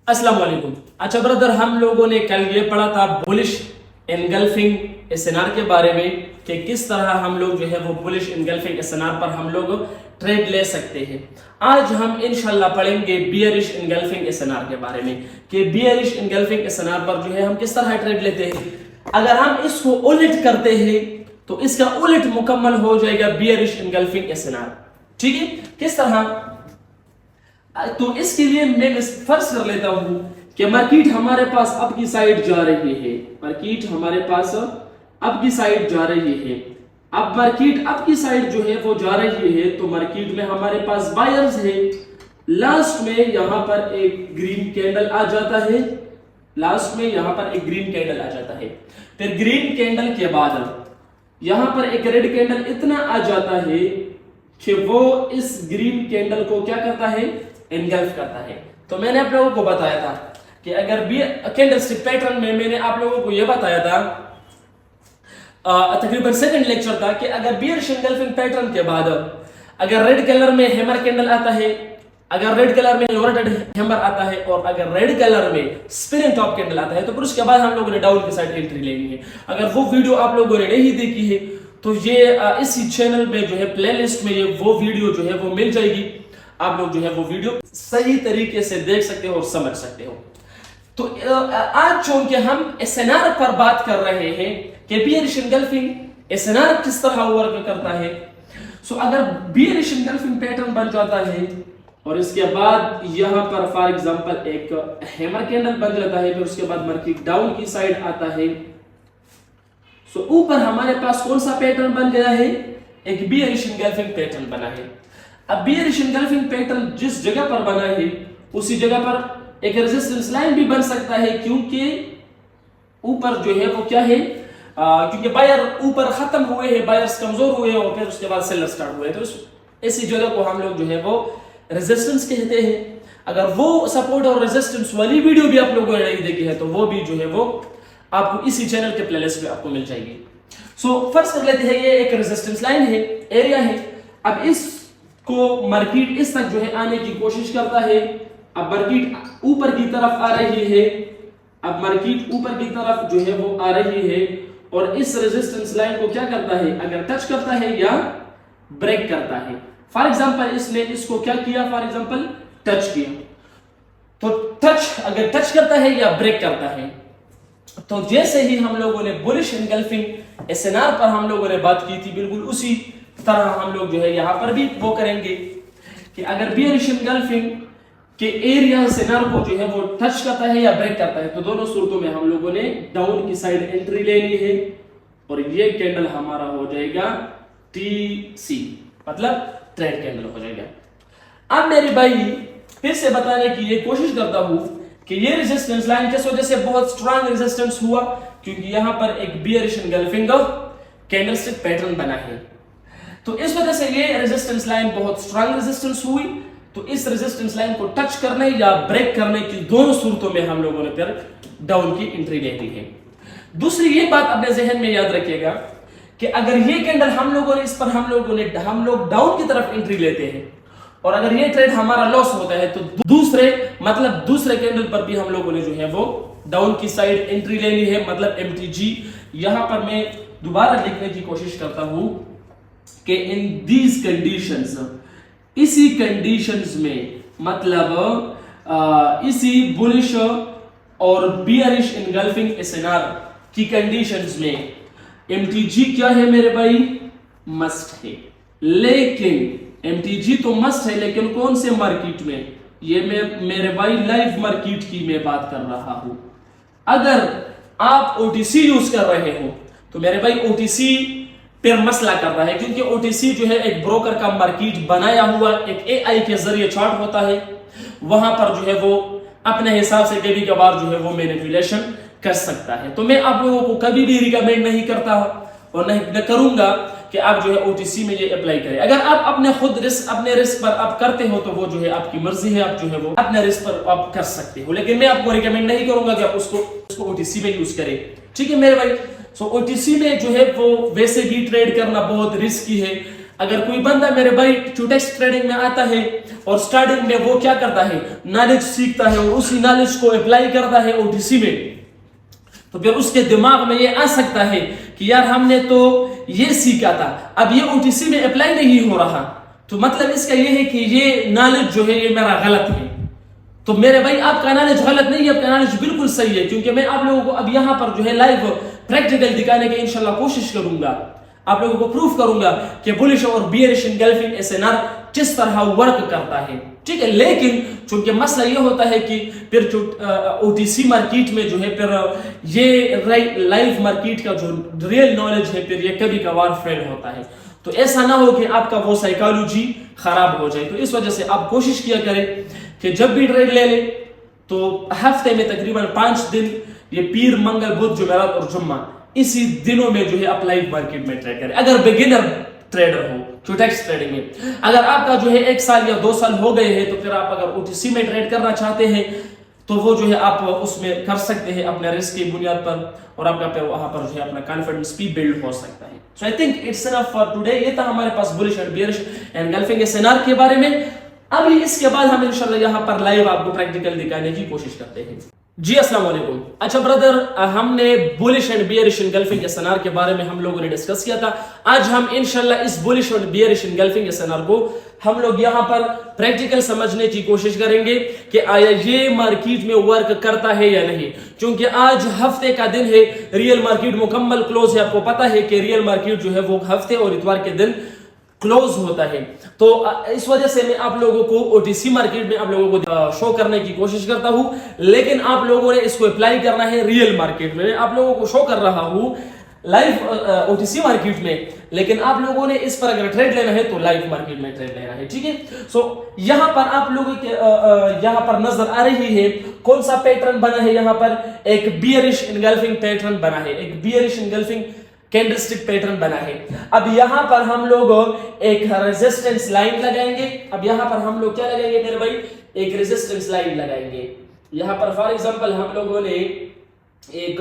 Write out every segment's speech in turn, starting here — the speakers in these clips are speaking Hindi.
अस्सलाम वालेकुम। अच्छा ब्रदर, हम लोगों ने कल ये पढ़ा था बुलिश एनगल्फिंग एसएनआर के बारे में कि किस तरह हम लोग जो है वो बुलिश एनगल्फिंग एसएनआर पर हम लोग ट्रेड ले सकते हैं। आज हम इंशाल्लाह पढ़ेंगे बियरिश एनगल्फिंग एसएनआर के बारे में कि बियरिश एनगल्फिंग एसएनआर पर जो है हम किस तरह ट्रेड लेते हैं। अगर हम इसको उलट करते हैं तो इसका उलट मुकम्मल हो जाएगा बियरिश एनगल्फिंग एसएनआर। ठीक है, किस तरह? तो इसके लिए मैं फर्ज कर लेता हूं कि मार्केट हमारे पास अप की साइड जा रही है। मार्केट हमारे पास अप की साइड जा रही है। अब मार्केट अप की साइड जो है वो जा रही है तो मार्केट में हमारे पास बायर्स है। लास्ट में यहां पर एक ग्रीन कैंडल आ जाता है। लास्ट में यहां पर एक ग्रीन कैंडल आ जाता है। फिर ग्रीन कैंडल के बाद यहां पर एक रेड कैंडल इतना आ जाता है कि वो इस ग्रीन कैंडल को क्या करता है, एनगल्फ करता है। तो मैंने आप लोगों को बताया था कि अगर कैंडलस्टिक पैटर्न में मैंने आप लोगों को यह बताया था, तकरीबन सेकंड लेक्चर था, कि अगर बियरिश एनगल्फिंग पैटर्न के बाद अगर रेड कलर में हैमर कैंडल आता है, अगर रेड कलर में इन्वर्टेड हैमर आता है और अगर रेड कलर में स्पिनिंग टॉप कैंडल आता है तो फिर उसके बाद हम लोगों ने डाउन की साइड एंट्री लेनी है। अगर वो वीडियो आप लोगों ने नहीं देखी है तो ये इसी चैनल में जो है प्लेलिस्ट में ये वो वीडियो जो है वो मिल जाएगी। आप लोग जो है वो वीडियो सही तरीके से देख सकते हो और समझ सकते हो। तो आज चूंकि हम एसएनआर पर बात कर रहे हैं कि बियरिश एनगल्फिंग एसएनआर किस तरह वर्क करता है। सो अगर बियरिश एनगल्फिंग पैटर्न बन जाता है और इसके बाद यहां पर फॉर एग्जांपल एक हैमर कैंडल बन जाता है, फिर उसके बाद मार्केट डाउन की साइड आता है। सो ऊपर हमारे पास कौन सा पैटर्न बन गया है? एक बियरिश एनगल्फिंग पैटर्न बना है। अब बियरिश एनगल्फिंग पैटर्न जिस जगह पर बना है उसी जगह पर एक रेजिस्टेंस लाइन भी बन सकता है, क्योंकि ऊपर जो है वो क्या है, क्योंकि बायर ऊपर खत्म हुए हैं, बायर्स कमजोर हुए हैं और फिर उसके बाद सेलर स्टार्ट हुए, तो ऐसी जगह को हम लोग जो है वो रेजिस्टेंस कहते हैं। अगर वो सपोर्ट और रेजिस्टेंस वाली वीडियो भी आप लोगों ने नहीं देखी है तो वो भी जो है वो आपको इसी चैनल के प्लेलिस्ट में आपको मिल जाएगी। सो फर्ज कर लेते हैं ये एक रेजिस्टेंस लाइन है, एरिया है। अब इसको मार्केट इस तक जो है आने की कोशिश करता है। अब मार्केट ऊपर की तरफ आ रही है। अब मार्केट ऊपर की तरफ जो है वो आ रही है और इस रेजिस्टेंस लाइन को क्या करता है, अगर टच करता है या ब्रेक करता है। फॉर एग्जांपल इसने इसको क्या किया, फॉर एग्जांपल टच किया, तो टच अगर टच करता है या ब्रेक करता है तो जैसे ही हम लोगों ने बुलिश एनगल्फिंग एसएनआर पर हम लोगों ने बात की थी, बिल्कुल उसी तरह हम लोग जो है यहां पर भी वो करेंगे कि अगर बियरिश एनगल्फिंग के एरिया एसएनआर को जो है वो टच करता है या ब्रेक करता है तो दोनों सूरतों में हम लोगों ने डाउन की साइड एंट्री लेनी है और ये कैंडल हमारा हो जाएगा टीसी, मतलब ट्रेड कैंडल हो जाएगा। अब मेरे भाई फिर से बताने की ये कोशिश करता हूं कि ये रेजिस्टेंस लाइन किस वजह से बहुत स्ट्रांग रेजिस्टेंस हुआ, क्योंकि यहां पर एक बियरिश एनगल्फिंग कैंडलस्टिक पैटर्न बना है। तो इस वजह से ये रेजिस्टेंस लाइन बहुत स्ट्रांग रेजिस्टेंस हुई। तो इस रेजिस्टेंस लाइन को टच करने या ब्रेक करने की दोनों सूरतों में हम लोगों ने फिर डाउन की एंट्री लेनी है। दूसरी ये बात अपने जहन में याद रखिएगा कि अगर ये कैंडल हम लोग डाउन की तरफ एंट्री लेते हैं और अगर ये ट्रेड हमारा लॉस होता है तो दूसरे कैंडल पर भी हम लोगों ने जो है वो डाउन की साइड एंट्री लेनी है, मतलब एमटीजी। यहां पर मैं दोबारा लिखने की कोशिश करता हूं कि इन दीज कंडीशंस, इसी कंडीशंस में, मतलब इसी बुलिश और बियरिश एनगल्फिंग एसएनआर की कंडीशंस में एमटीजी क्या है मेरे भाई, मस्ट है। लेकिन एमटीजी तो मस्ट है, लेकिन कौन से मार्केट में? ये मैं मेरे भाई लाइव मार्केट की मैं बात कर रहा हूं। अगर आप ओटीसी यूज कर रहे हो तो मेरे भाई ओटीसी पर मसला कर रहा है, क्योंकि ओटीसी जो है एक ब्रोकर का मार्केट बनाया हुआ एक एआई के जरिए चार्ट होता है। वहां पर जो है वो अपने हिसाब से कभी कभार जो है वो मैनिपुलेशन कर सकता है। तो मैं आप लोगों को कभी भी रिकमेंड नहीं करता और नहीं करूंगा कि आप जो है ओटीसी में ये अप्लाई करें। अगर आप अपने रिस्क पर आप करते हो तो वो जो है आपकी मर्जी है, आप जो है वो अपने रिस्क पर आप कर सकते हो, लेकिन मैं आपको रिकमेंड नहीं करूंगा कि आप उसको ओटीसी में यूज करें। ठीक है मेरे भाई। सो ओटीसी में जो है वो वैसे भी ट्रेड करना बहुत रिस्की है। अगर कोई बंदा मेरे भाई टूटेक्स ट्रेडिंग में आता है और स्टार्टिंग में वो क्या करता है, नॉलेज सीखता है और उसी नॉलेज को अप्लाई करता है ओटीसी में, तो फिर उसके दिमाग में ये आ सकता है कि यार हमने तो ये सीखा था, अब ये ओटीसी में अप्लाई नहीं हो रहा, तो मतलब इसका ये है कि ये नॉलेज जो है ये मेरा गलत है। तो मेरे भाई आपका नॉलेज गलत नहीं है, आपका नॉलेज बिल्कुल सही है, क्योंकि मैं आप लोगों को अब यहाँ पर जो है लाइव प्रैक्टिकल दिखाने की इंशाल्लाह कोशिश करूंगा, आप लोगों को प्रूफ करूंगा कि बुलिश और बियरिश एंगल्फिंग एसएनआर किस तरह वर्क करता है, ठीक है। लेकिन चूंकि मसला ये होता है कि फिर ओटीसी मार्केट में जो है फिर ये लाइव मार्केट का जो रियल नॉलेज है फिर ये कभी कभार फेल होता है, तो ऐसा ना हो कि आपका वो साइकोलॉजी खराब हो जाए। तो इस वजह से आप कोशिश किया करें कि जब भी ट्रेड ले ले तो हफ्ते में तकरीबन 5 दिन, ये पीर, मंगल, बुध, जुमेरात और जुम्मा, इसी दिनों में जो है आप लाइव मार्केट में ट्रेड करें। अगर बिगिनर ट्रेडर हो टूटेक्स ट्रेडिंग में, अगर आपका जो है 1 साल या 2 साल हो गए हैं तो फिर आप अगर ओटीसी में ट्रेड करना चाहते हैं तो वो जो है आप उसमें कर सकते हैं अपने रिस्क की बुनियाद पर, और आपका फिर वहां पर जो है अपना कॉन्फिडेंस भी बिल्ड हो सकता है। So I think it's enough for today. ये था हमारे पास bullish and bearish engulfing SNR के बारे में। अभी इसके बाद हम इंशाल्लाह यहाँ पर लाइव आपको प्रैक्टिकल दिखाने की कोशिश करते हैं। जी अस्सलाम वालेकुम। अच्छा ब्रदर, हमने bullish and bearish engulfing SNR के बारे में हम लोगों ने डिस्कस किया था। आज हम इंशाल्लाह इस बुलिश और बियरिश एंगल्फिंग एसएनआर को हम लोग यहाँ पर प्रैक्टिकल समझने की कोशिश करेंगे कि आया ये मार्केट में वर्क करता है या नहीं, क्योंकि आज हफ्ते का दिन है, रियल मार्केट मुकम्मल क्लोज है। आपको पता है कि रियल मार्केट जो है वो हफ्ते और इतवार के दिन क्लोज होता है, तो इस वजह से मैं आप लोगों को ओटीसी मार्केट में आप लोगों को शो करने की कोशिश करता हूं, लेकिन आप लोगों ने इसको अप्लाई करना है रियल मार्केट में। मैं आप लोगों को शो कर रहा हूं लाइव ओटीसी मार्केट में, लेकिन आप लोगों ने इस पर अगर ट्रेड लेना है तो लाइव मार्केट में ट्रेड लेना है, ठीक है। सो यहां पर आप लोगों के यहां पर नजर आ रही है कौन सा पैटर्न बना है। यहां पर एक बियरिश एंगल्फिंग पैटर्न बना है, एक बियरिश एंगल्फिंग कैंडलस्टिक पैटर्न बना है। अब यहां पर हम लोग एक रेजिस्टेंस लाइन लगाएंगे। अब यहां पर हम लोग क्या लगाएंगे मेरे भाई, एक रेजिस्टेंस लाइन लगाएंगे। यहां पर फॉर एग्जांपल हम लोगों ने एक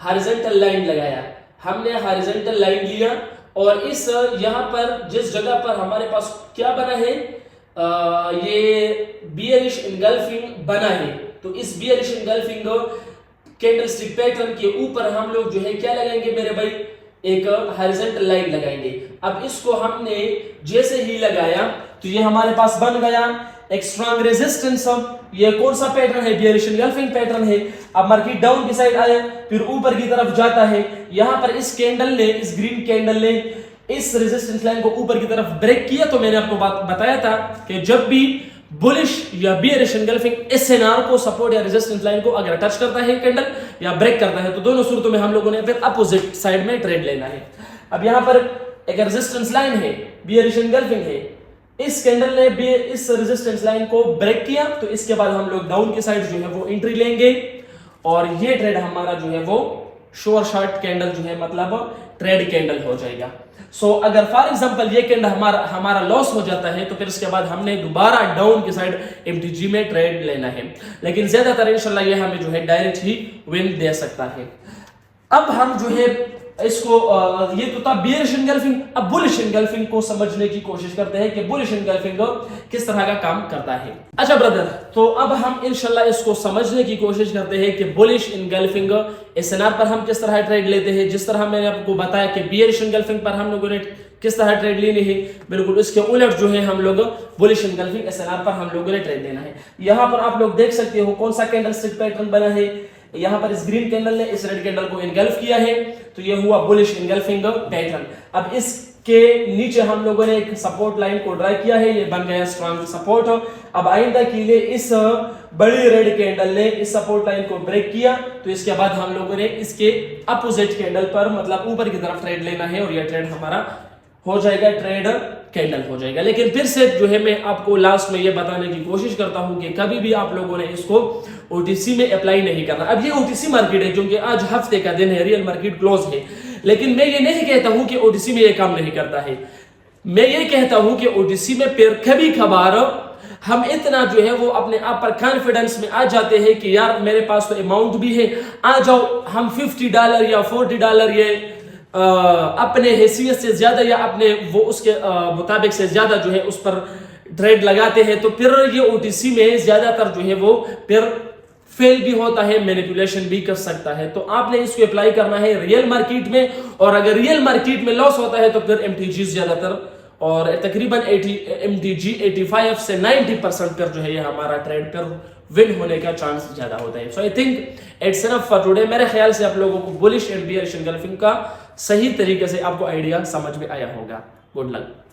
हॉरिजॉन्टल लाइन लगाया, हमने हॉरिजॉन्टल लाइन लिया और इस यहां पर जिस जगह पर हमारे पास क्या बना है, ये बियरिश एंगल्फिंग बना है, तो इस बियरिश एंगल्फिंग कैंडलस्टिक पैटर्न के ऊपर हम लोग जो है क्या लगाएंगे मेरे भाई, एक हॉरिजॉन्टल लाइन लगाएंगे। अब इसको हमने जैसे ही लगाया तो ये हमारे पास बन गया एक स्ट्रांग रेजिस्टेंस। ये कौन सा पैटर्न है, बियरिश एंगल्फिंग पैटर्न है। अब मार्केट डाउन की साइड आया, फिर ऊपर की तरफ जाता है। यहां पर इस कैंडल ने, इस ग्रीन कैंडल ने इस रेजिस्टेंस लाइन को ऊपर की तरफ ब्रेक किया। तो मैंने आपको बात बताया था कि जब भी बुलिश या बियरिश एंगल्फिंग एसएनआर को सपोर्ट या रेजिस्टेंस लाइन को अगर टच करता है कैंडल या ब्रेक करता है, तो दोनों सूरतों में हम लोगों ने फिर अपोजिट साइड में ट्रेड लेना है। अब यहां पर एक रेजिस्टेंस लाइन है, बियरिश एंगल्फिंग है, इस कैंडल ने इस रेजिस्टेंस लाइन को ब्रेक किया, तो इसके बाद हम लोग डाउन की साइड जो है वो एंट्री लेंगे और ये ट्रेड हमारा जो है वो शोर शॉर्ट कैंडल जो है मतलब ट्रेड कैंडल हो जाएगा। सो अगर फॉर एग्जांपल ये कैंडल हमारा लॉस हो जाता है तो फिर इसके बाद हमने दोबारा डाउन की साइड एमटीजी में ट्रेड लेना है, लेकिन ज्यादातर इंशाल्लाह ये हमें जो है डायरेक्ट ही विन दे सकता है। अब हम जो है इसको ये तो था बियरिश एंगल्फिंग। अब बुलिश एंगल्फिंग को समझने की कोशिश करते हैं कि बुलिश एंगल्फिंग किस तरह का काम करता है। अच्छा ब्रदर, तो अब हम इंशाल्लाह इसको समझने की कोशिश करते हैं कि बुलिश एंगल्फिंग एसएनआर पर हम किस तरह ट्रेड लेते हैं। जिस तरह मैंने आपको बताया कि बियरिश एंगल्फिंग पर हम लोगों ने किस तरह ट्रेड लेनी है, बिल्कुल इसके उलट जो है हम लोग बुलिश एंगल्फिंग एसएनआर पर हम लोगों ने ट्रेड लेना है। यहाँ पर आप लोग देख सकते हो कौन सा कैंडलस्टिक पैटर्न बना है। यहां पर इस ग्रीन कैंडल ने इस रेड कैंडल को एंगल्फ किया है, तो ये हुआ बुलिश एंगल्फिंग पैटर्न। अब इसके नीचे हम लोगों ने एक सपोर्ट लाइन को ड्रा किया है, ये बन गया स्ट्रॉन्ग सपोर्ट। अब आइंदा के लिए इस बड़ी रेड कैंडल ने इस सपोर्ट लाइन को ब्रेक किया, तो इसके बाद हम लोगों ने इसके अपोजिट कैंडल पर मतलब ऊपर की तरफ ट्रेड लेना है और यह ट्रेड हमारा हो जाएगा ट्रेड कैंडल हो जाएगा। लेकिन फिर से जो है मैं आपको लास्ट में ये बताने की कोशिश करता हूं कि कभी भी आप लोगों ने इसको ओटीसी में अप्लाई नहीं करना। अब ये ओटीसी मार्केट है क्योंकि आज हफ्ते का दिन है, रियल मार्केट क्लोज है, लेकिन मैं ये नहीं कहता हूं कि ओटीसी में ये काम नहीं करता है। मैं ये कहता हूं कि ओटीसी में फिर कभी कभार हम इतना जो है वो अपने आप पर कॉन्फिडेंस में आ जाते हैं कि यार मेरे पास तो अमाउंट भी है, आ जाओ हम $50 या $40 ये अपने हैसियत से ज्यादा या अपने वो उसके मुताबिक से ज्यादा जो है उस पर ट्रेड लगाते हैं, तो फिर ये ओटीसी में ज्यादातर जो है वो फिर फेल भी होता है, मैनिपुलेशन भी कर सकता है। तो आपने इसको अप्लाई करना है रियल मार्केट में, और अगर रियल मार्केट में लॉस होता है तो फिर एमटीजी ज्यादातर और तकरीबन एमटीजी 85 से 90% पर जो है ये हमारा ट्रेड पर विन होने का चांस ज्यादा होता है। So I think it's enough for today. मेरे ख्याल से आप लोगों को बुलिश एंड बियरिश एंगल्फिंग का सही तरीके से आपको आइडिया समझ में आया होगा। Good luck.